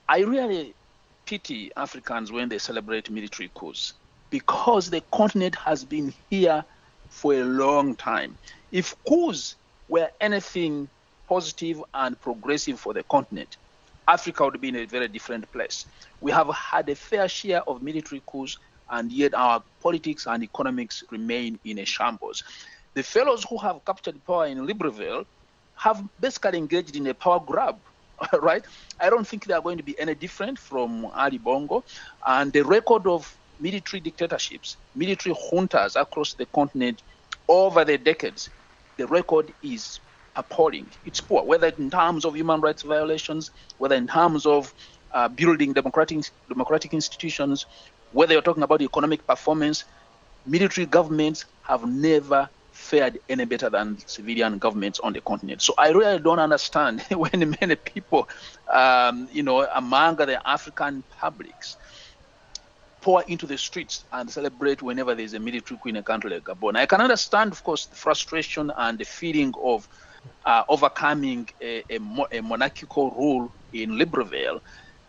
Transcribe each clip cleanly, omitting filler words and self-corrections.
I really pity Africans when they celebrate military coups because the continent has been here for a long time. If coups were anything positive and progressive for the continent, Africa would be in a very different place. We have had a fair share of military coups, and yet our politics and economics remain in a shambles. The fellows who have captured power in Libreville have basically engaged in a power grab, right? I don't think they are going to be any different from Ali Bongo. And the record of military dictatorships, military juntas across the continent over the decades, the record is appalling. It's poor, whether in terms of human rights violations, whether in terms of building democratic institutions, whether you're talking about economic performance. Military governments have never fared any better than civilian governments on the continent. So I really don't understand when many people, among the African publics, pour into the streets and celebrate whenever there's a military coup in a country like Gabon. I can understand, of course, the frustration and the feeling of overcoming a monarchical rule in Libreville.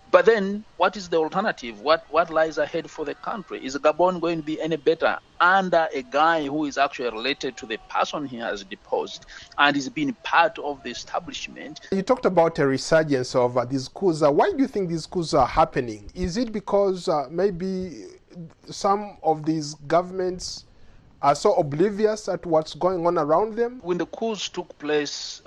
But then what is the alternative? What lies ahead for the country? Is Gabon going to be any better under a guy who is actually related to the person he has deposed and is being part of the establishment? You talked about a resurgence of these coups. Why do you think these coups are happening? Is it because maybe some of these governments are so oblivious at what's going on around them? When the coups took place,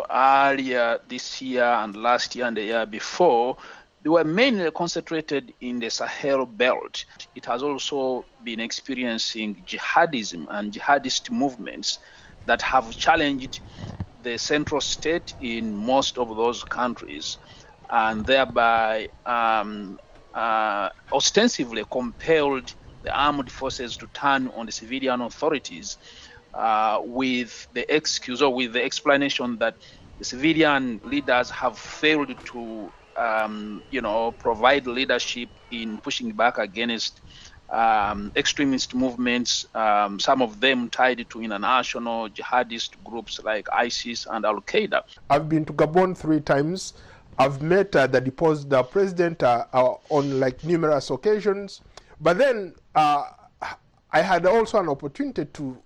earlier this year and last year and the year before, they were mainly concentrated in the Sahel belt. It has also been experiencing jihadism and jihadist movements that have challenged the central state in most of those countries and thereby ostensibly compelled the armed forces to turn on the civilian authorities with the excuse or with the explanation that the civilian leaders have failed to, provide leadership in pushing back against extremist movements, some of them tied to international jihadist groups like ISIS and Al-Qaeda. I've been to Gabon 3 times. I've met the deposed president on numerous occasions. But then I had also an opportunity to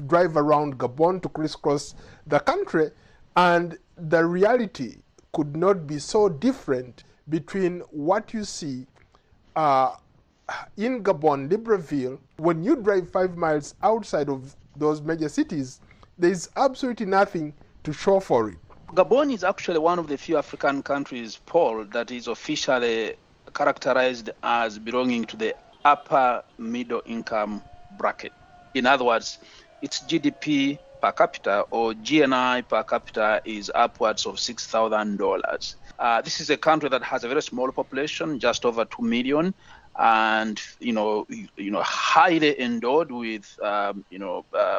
drive around Gabon, to crisscross the country, and the reality could not be so different between what you see in Gabon, Libreville. When you drive 5 miles outside of those major cities, there is absolutely nothing to show for it. Gabon is actually one of the few African countries, Paul, that is officially characterized as belonging to the upper middle income bracket. In other words, its GDP per capita or GNI per capita is upwards of $6,000. This is a country that has a very small population, just over 2 million, and highly endowed with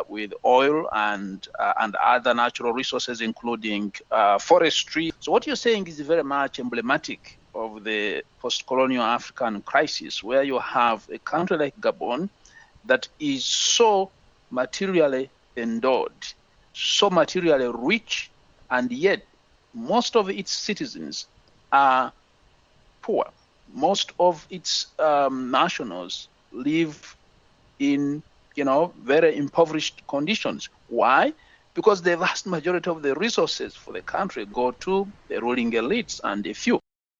with oil and other natural resources, including forestry. So what you're saying is very much emblematic of the post-colonial African crisis, where you have a country like Gabon that is so materially endowed, so materially rich, and yet most of its citizens are poor. Most of its nationals live in, very impoverished conditions. Why? Because the vast majority of the resources for the country go to the ruling elites and a few.